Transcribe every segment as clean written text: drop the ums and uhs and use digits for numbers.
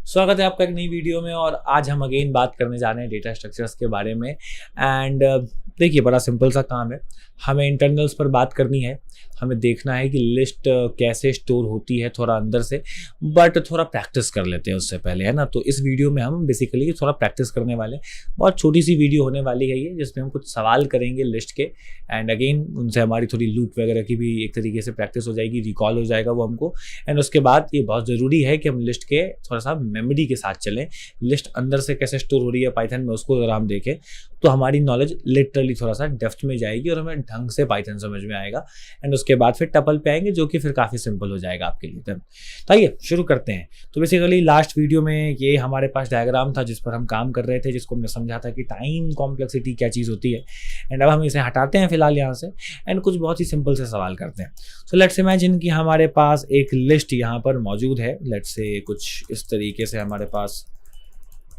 स्वागत है आपका एक नई वीडियो में। और आज हम अगेन बात करने जा रहे हैं डेटा स्ट्रक्चर्स के बारे में। एंड देखिए, बड़ा सिंपल सा काम है। हमें इंटरनल्स पर बात करनी है। हमें देखना है कि लिस्ट कैसे स्टोर होती है थोड़ा अंदर से, बट थोड़ा प्रैक्टिस कर लेते हैं उससे पहले, है ना। तो इस वीडियो में हम बेसिकली थोड़ा प्रैक्टिस करने वाले हैं। बहुत छोटी सी वीडियो होने वाली है ये, जिसमें हम कुछ सवाल करेंगे लिस्ट के। एंड अगेन उनसे हमारी थोड़ी लूप वगैरह की भी एक तरीके से प्रैक्टिस हो जाएगी, रिकॉल हो जाएगा वो हमको। एंड उसके बाद ये बहुत ज़रूरी है कि हम लिस्ट के थोड़ा सा मेमोरी के साथ चलें। लिस्ट अंदर से कैसे स्टोर हो रही है पाइथन में, उसको अगर हम देखें तो हमारी नॉलेज लिटरली थोड़ा सा डेप्थ में जाएगी और हमें ढंग से पाइथन समझ में आएगा। एंड उसके बाद फिर टपल पे आएंगे, जो कि फिर काफ़ी सिंपल हो जाएगा आपके लिए। तो आइए शुरू करते हैं। तो बेसिकली लास्ट वीडियो में ये हमारे पास डायग्राम था जिस पर हम काम कर रहे थे, जिसको हमने समझा था कि टाइम कॉम्प्लेक्सिटी क्या चीज़ होती है। एंड अब हम इसे हटाते हैं फिलहाल यहाँ से, एंड कुछ बहुत ही सिंपल से सवाल करते हैं। सो लेट्स इमेजिन कि हमारे पास एक लिस्ट यहाँ पर मौजूद है। लेट्स से कुछ इस तरीके से हमारे पास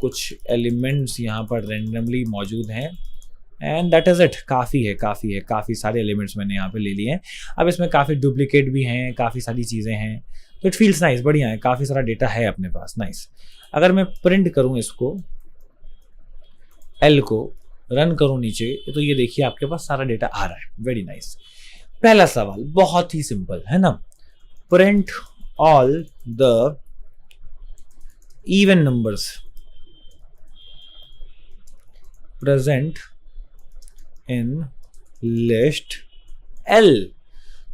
कुछ एलिमेंट्स यहाँ पर रेंडमली मौजूद हैं। And that is it. काफ़ी सारे एलिमेंट्स मैंने यहाँ पे ले लिए हैं। अब इसमें काफ़ी डुप्लीकेट भी हैं, काफ़ी सारी चीज़ें हैं, तो इट फील्स नाइस, बढ़िया है, काफ़ी सारा डेटा है अपने पास, नाइस। अगर मैं प्रिंट करूँ इसको, एल को रन करूँ नीचे, तो ये देखिए आपके पास सारा डेटा आ रहा है, वेरी नाइस। पहला सवाल बहुत ही सिंपल है ना, print all the even numbers present in list L.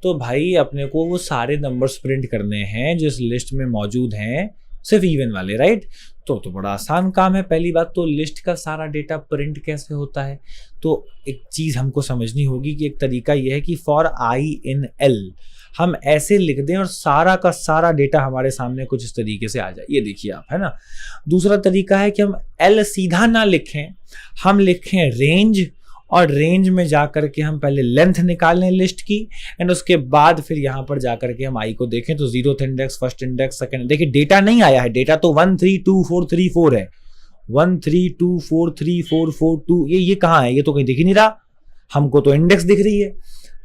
तो भाई अपने को वो सारे नंबर्स प्रिंट करने हैं जिस लिस्ट में मौजूद हैं, सिर्फ इवन वाले, राइट। तो बड़ा आसान काम है। पहली बात तो लिस्ट का सारा डेटा प्रिंट कैसे होता है, तो एक चीज़ हमको समझनी होगी कि एक तरीका यह है कि फॉर आई इन एल हम ऐसे लिख दें और सारा का सारा डेटा हमारे सामने कुछ इस तरीके से आ जाए, ये देखिए आप, है ना। दूसरा तरीका है कि हम एल सीधा ना लिखें, हम लिखें रेंज, और रेंज में जाकर के हम पहले लेंथ निकाल लें लिस्ट की। एंड उसके बाद फिर यहाँ पर जाकर के हम आई को देखें तो 0th index, first index, second. देखिए डेटा नहीं आया है, डेटा तो 1 3 2 4 3 4 है। 1 3 2 4 3 4 4 2, ये कहाँ है? ये तो कहीं दिख ही नहीं रहा हमको, तो इंडेक्स दिख रही है।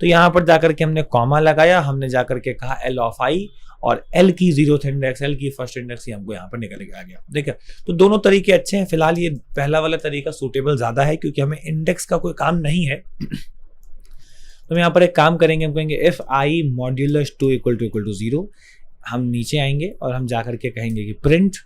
तो यहाँ पर जाकर के हमने कॉमा लगाया, हमने जाकर के कहा एल ऑफ आई, और एल की 0th इंडेक्स, एल की फर्स्ट इंडेक्स, ही हमको यहाँ पर निकल के आ गया। देखिए, तो दोनों तरीके अच्छे हैं। फिलहाल ये पहला वाला तरीका सूटेबल ज़्यादा है क्योंकि हमें इंडेक्स का कोई काम नहीं है। तो हम यहाँ पर एक काम करेंगे, हम कहेंगे इफ आई मॉड्यूलस 2 = 0। हम नीचे आएंगे और हम जाकर के कहेंगे कि प्रिंट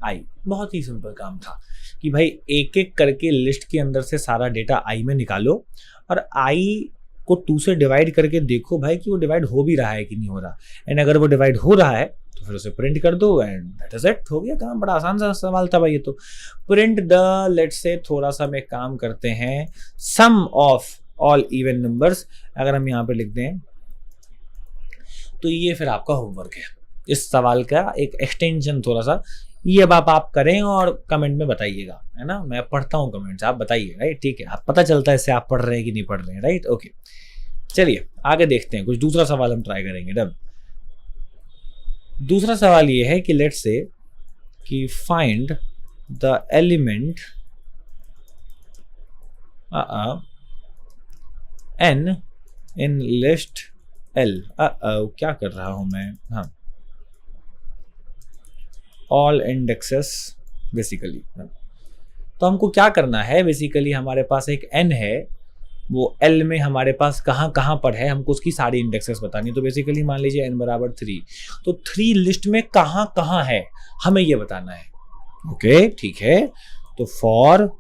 आई। बहुत ही सिंपल काम था कि भाई एक एक करके लिस्ट के अंदर से सारा डेटा आई में निकालो, और आई को 2 से डिवाइड करके देखो भाई कि वो डिवाइड हो भी रहा है कि नहीं हो रहा। एंड अगर वो डिवाइड हो रहा है तो फिर उसे प्रिंट कर दो, एंड दैट इज इट, हो गया काम। बड़ा आसान सा सवाल था भाई ये तो। प्रिंट द, लेट्स से थोड़ा सा हम एक काम करते हैं, सम ऑफ ऑल इवन नंबर्स। अगर हम यहाँ पे लिख दें तो ये फिर आपका होमवर्क है, इस सवाल का एक एक्सटेंशन थोड़ा सा। ये अब आप करें और कमेंट में बताइएगा, है ना। मैं पढ़ता हूँ कमेंट्स, आप बताइए, राइट, ठीक है। आप पता चलता है इससे आप पढ़ रहे हैं कि नहीं पढ़ रहे हैं, राइट, ओके। चलिए आगे देखते हैं, कुछ दूसरा सवाल हम ट्राई करेंगे। डन। दूसरा सवाल ये है कि लेट्स से कि find the element n in list L. क्या कर रहा हूं मैं, हाँ, ऑल इंडेक्सेस बेसिकली। तो हमको क्या करना है, बेसिकली हमारे पास एक n है, वो l में हमारे पास कहाँ कहाँ पर है, हमको उसकी सारी इंडेक्सेस बतानी। तो बेसिकली मान लीजिए n = 3, तो 3 लिस्ट में कहाँ कहाँ है हमें ये बताना है। ओके, ठीक है। तो फॉर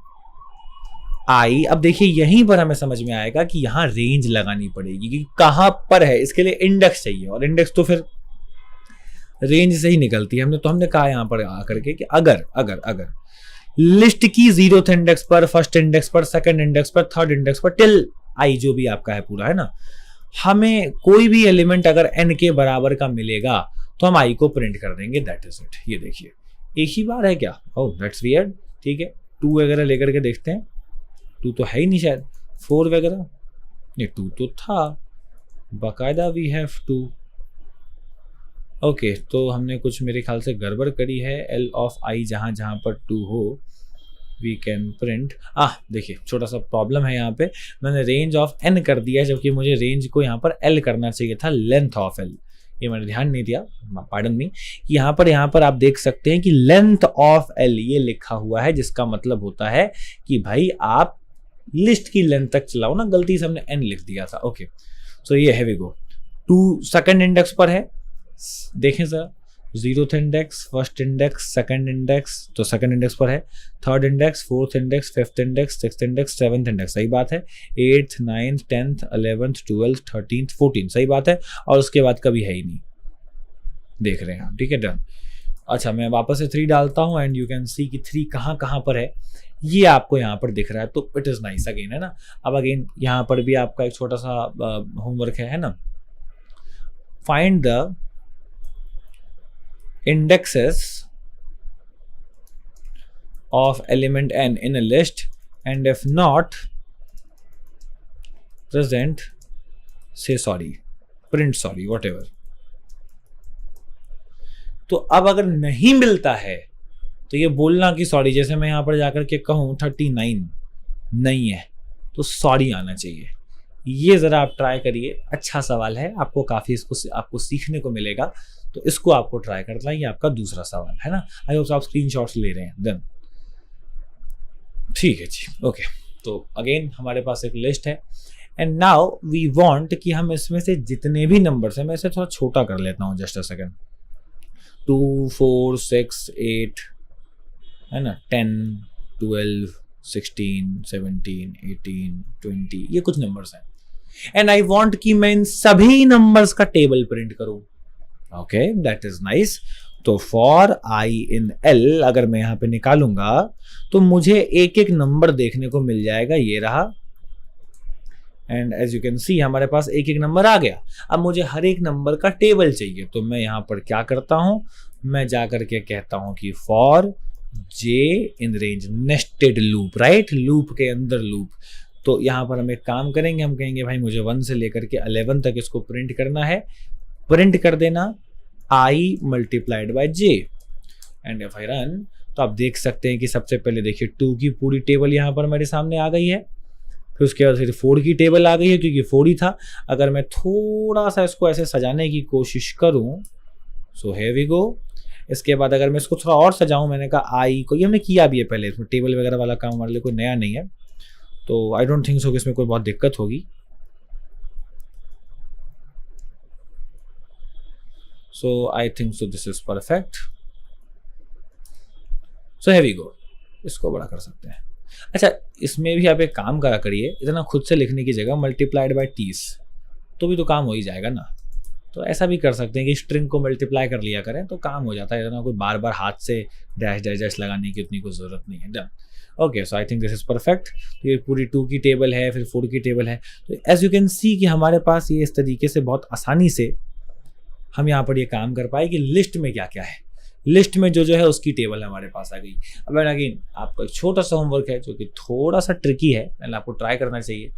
आई, अब देखिए यहीं पर हमें समझ में आएगा कि यहाँ रेंज लगानी पड़ेगी कि कहाँ पर है। इसके लिए इंडेक्स चाहिए, और इंडेक्स तो फिर रेंज से ही निकलती है। हमने कहा यहाँ पर आकर के कि अगर लिस्ट की 0th इंडेक्स पर, फर्स्ट इंडेक्स पर, सेकंड इंडेक्स पर, थर्ड इंडेक्स पर, टिल आई जो भी आपका है पूरा, है ना, हमें कोई भी एलिमेंट अगर n के बराबर का मिलेगा तो हम आई को प्रिंट कर देंगे, दैट इज इट। ये देखिए एक ही बार है क्या, ओह दैट्स वियर्ड, ठीक है। 2 वगैरह लेकर के देखते हैं, 2 तो है ही नहीं शायद, 4 वगैरह, ये 2 तो था बाकायदा, वी हैव 2। ओके, तो हमने कुछ मेरे ख्याल से गड़बड़ करी है। एल ऑफ आई जहाँ जहाँ पर 2 हो वी कैन प्रिंट। देखिए छोटा सा प्रॉब्लम है यहाँ पे, मैंने रेंज ऑफ एन कर दिया जबकि मुझे रेंज को यहाँ पर एल करना चाहिए था, लेंथ ऑफ एल। ये मैंने ध्यान नहीं दिया, पार्डन मी। यहाँ पर आप देख सकते हैं कि लेंथ ऑफ एल ये लिखा हुआ है, जिसका मतलब होता है कि भाई आप लिस्ट की लेंथ तक चलाओ ना, गलती से हमने एन लिख दिया था। ओके, सो ये है वी गो 2 सेकंड इंडेक्स पर है, देखें sir, 0th index, first index, second index, तो सेकंड इंडेक्स पर है, third index, fourth index, fifth index, sixth index, seventh index, सही बात है, 8th 9th 10th 11th 12th 13th 14th, सही बात है, और उसके बाद कभी है ही नहीं, देख रहे हैं आप, ठीक है, डन। अच्छा, मैं वापस से 3 डालता हूँ एंड यू कैन सी कि 3 कहाँ पर है, ये आपको यहाँ पर दिख रहा है, तो इट इज़ नाइस अगेन, है ना। अब अगेन यहाँ पर भी आपका एक छोटा सा होमवर्क है ना, find the indexes of element n in a list, and if not present, say sorry, print sorry, whatever। तो अब अगर नहीं मिलता है तो ये बोलना कि सॉरी, जैसे मैं यहां पर जाकर के कहूं 39 नहीं है तो सॉरी आना चाहिए। ये जरा आप ट्राई करिए, अच्छा सवाल है, आपको काफी इसको आपको सीखने को मिलेगा, तो इसको आपको ट्राई करना है। ये आपका दूसरा सवाल है ना, आई होप आप स्क्रीनशॉट्स ले रहे हैं, देन ठीक है जी। ओके, तो अगेन हमारे पास एक लिस्ट है एंड नाउ वी वांट कि हम इसमें से जितने भी नंबर्स हैं, मैं इसे थोड़ा छोटा कर लेता हूँ, जस्ट अ सेकंड, 2 4 6 8 है ना, 10 12 16 17 18 20, ये कुछ नंबर्स हैं एंड आई वांट कि मैं इन सभी नंबर्स का टेबल प्रिंट करूं। Okay, that is nice. तो फॉर आई इन एल अगर मैं यहां पे निकालूंगा तो मुझे एक एक नंबर देखने को मिल जाएगा, ये रहा, and as you can see हमारे पास एक एक नंबर आ गया। अब मुझे हर एक नंबर का टेबल चाहिए, तो मैं यहां पर क्या करता हूं, मैं जाकर के कहता हूं कि for J in range nested loop, right, loop के अंदर लूप। तो यहां पर हम एक काम करेंगे, हम कहेंगे भाई मुझे 1 से लेकर के 11 तक इसको प्रिंट करना है, प्रिंट कर देना i multiplied by j, and if I run तो आप देख सकते हैं कि सबसे पहले देखिए 2 की पूरी टेबल यहाँ पर मेरे सामने आ गई है, फिर उसके बाद फिर 4 की टेबल आ गई है क्योंकि 4 ही था। अगर मैं थोड़ा सा इसको ऐसे सजाने की कोशिश करूं, सो हियर वी गो। इसके बाद अगर मैं इसको थोड़ा और सजाऊं, मैंने कहा i को, ये हमने किया भी है पहले, इसमें टेबल वगैरह वाला काम हमारे लिए कोई नया नहीं है, तो आई डोंट थिंक सो कि इसमें कोई बहुत दिक्कत होगी। So I think so this is perfect. So here we go, इसको बड़ा कर सकते हैं। अच्छा, इसमें भी आप एक काम करा करिए, इतना खुद से लिखने की जगह मल्टीप्लाइड बाय 30 तो भी तो काम हो ही जाएगा ना। तो ऐसा भी कर सकते हैं कि स्ट्रिंग को मल्टीप्लाई कर लिया करें तो काम हो जाता है, इतना कोई बार बार हाथ से डैश डैश डैश लगाने की उतनी कोई ज़रूरत नहीं है। Done, okay, so I think this is perfect. तो ये पूरी 2 की टेबल है, फिर 4 की टेबल है, तो एज यू कैन सी कि हमारे पास ये इस तरीके से बहुत आसानी से हम यहाँ पर ये काम कर पाए कि लिस्ट में क्या क्या है, लिस्ट में जो है उसकी टेबल हमारे पास आ गई। अब अगेन आपका एक छोटा सा होमवर्क है जो कि थोड़ा सा ट्रिकी है, मैंने आपको ट्राई करना चाहिए।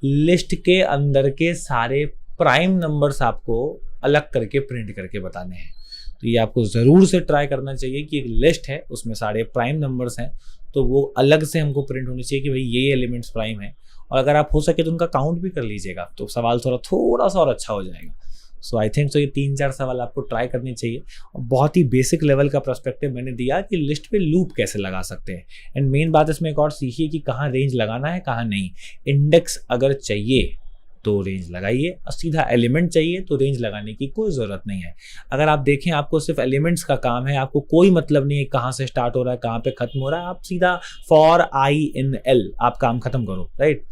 लिस्ट के अंदर के सारे प्राइम नंबर्स आपको अलग करके प्रिंट करके बताने हैं, तो ये आपको ज़रूर से ट्राई करना चाहिए कि एक लिस्ट है उसमें सारे प्राइम नंबर्स हैं, तो वो अलग से हमको प्रिंट होनी चाहिए कि भाई ये एलिमेंट्स प्राइम है, और अगर आप हो सके तो उनका काउंट भी कर लीजिएगा, तो सवाल थोड़ा सा और अच्छा हो जाएगा। सो आई थिंक सो ये 3-4 सवाल आपको ट्राई करने चाहिए। और बहुत ही बेसिक लेवल का पर्सपेक्टिव मैंने दिया कि लिस्ट पे लूप कैसे लगा सकते हैं, एंड मेन बात इसमें एक और सीखिए कि कहाँ रेंज लगाना है कहाँ नहीं। इंडेक्स अगर चाहिए तो रेंज लगाइए, और सीधा एलिमेंट चाहिए तो रेंज लगाने की कोई ज़रूरत नहीं है। अगर आप देखें आपको सिर्फ एलिमेंट्स का काम है, आपको कोई मतलब नहीं है कहाँ से स्टार्ट हो रहा है कहाँ पे खत्म हो रहा है, आप सीधा फॉर आई इन एल आप काम खत्म करो, राइट।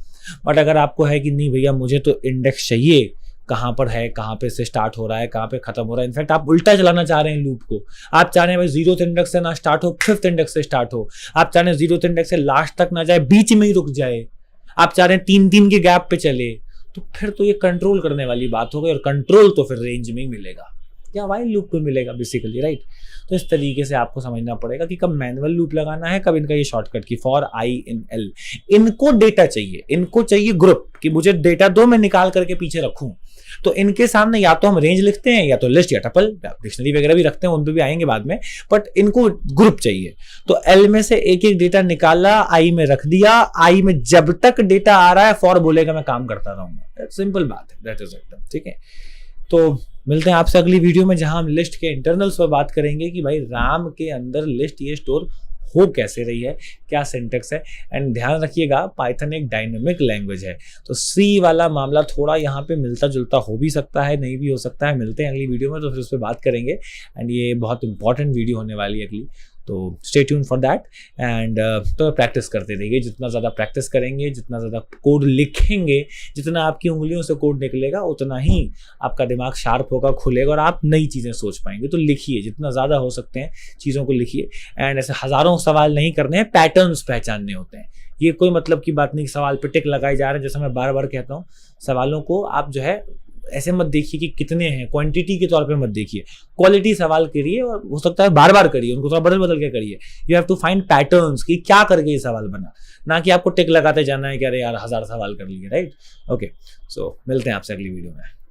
बट अगर आपको है कि नहीं भैया मुझे तो इंडेक्स चाहिए, कहाँ पर है, कहाँ पे से स्टार्ट हो रहा है, कहाँ पे खत्म हो रहा है, इनफैक्ट आप उल्टा चलाना चाह रहे हैं लूप को, आप चाह रहे हैं भाई 0th इंडेक्स से ना स्टार्ट हो 5th इंडेक्स से स्टार्ट हो, आप चाह रहे हैं 0th इंडेक्स से लास्ट तक ना जाए, बीच में ही रुक जाए, आप चाह रहे हैं 3-3 के गैप पे चले, तो फिर तो ये कंट्रोल करने वाली बात हो गई, और कंट्रोल तो फिर रेंज में ही मिलेगा या वाइल लूप पे मिलेगा बेसिकली, राइट। तो इस तरीके से आपको समझना पड़ेगा कि कब मैनुअल लूप लगाना है, कब इनका ये शॉर्टकट की फॉर आई इन एल। इनको डेटा चाहिए, इनको चाहिए ग्रुप कि मुझे डेटा दो मैं निकाल करके पीछे रखूं, तो इनके सामने या तो हम रेंज लिखते हैं या तो लिस्ट या टपल, डिक्शनरी वगैरह भी रखते हैं, उन पे भी आएंगे बाद में, बट इनको ग्रुप चाहिए। तो एल में से एक एक डेटा निकाला, आई में रख दिया, आई में जब तक डेटा आ रहा है फॉर बोलेगा मैं काम करता रहूंगा, सिंपल बात है, दैट इज एकदम ठीक है। तो मिलते हैं आपसे अगली वीडियो में, जहां हम लिस्ट के इंटरनल्स पर बात करेंगे कि भाई राम के अंदर लिस्ट ये स्टोर हो कैसे रही है, क्या सिंटेक्स है। एंड ध्यान रखिएगा पाइथन एक डायनेमिक लैंग्वेज है, तो सी वाला मामला थोड़ा यहाँ पे मिलता जुलता हो भी सकता है, नहीं भी हो सकता है। मिलते हैं अगली वीडियो में तो फिर उस पर बात करेंगे। एंड ये बहुत इंपॉर्टेंट वीडियो होने वाली है अगली, तो stay tune for that. And तो प्रैक्टिस करते रहिए, जितना ज़्यादा प्रैक्टिस करेंगे, जितना ज़्यादा कोड लिखेंगे, जितना आपकी उंगलियों से कोड निकलेगा, उतना ही आपका दिमाग शार्प होगा, खुलेगा और आप नई चीज़ें सोच पाएंगे। तो लिखिए, जितना ज़्यादा हो सकते हैं चीज़ों को लिखिए। एंड ऐसे हज़ारों सवाल नहीं करने हैं, पैटर्न्स पहचानने होते हैं। ये कोई मतलब की बात नहीं सवाल पे टिक लगाए जा रहे हैं, जैसा मैं बार बार कहता हूँ। सवालों को आप जो है ऐसे मत देखिए कि कितने हैं, क्वांटिटी के तौर पे मत देखिए, क्वालिटी सवाल करिए और हो सकता है बार बार करिए, उनको थोड़ा बदल बदल के करिए। You have to find patterns कि क्या करके ये सवाल बना, ना कि आपको टिक लगाते जाना है कि अरे यार 1000 सवाल कर लिए, राइट। ओके, सो मिलते हैं आपसे अगली वीडियो में।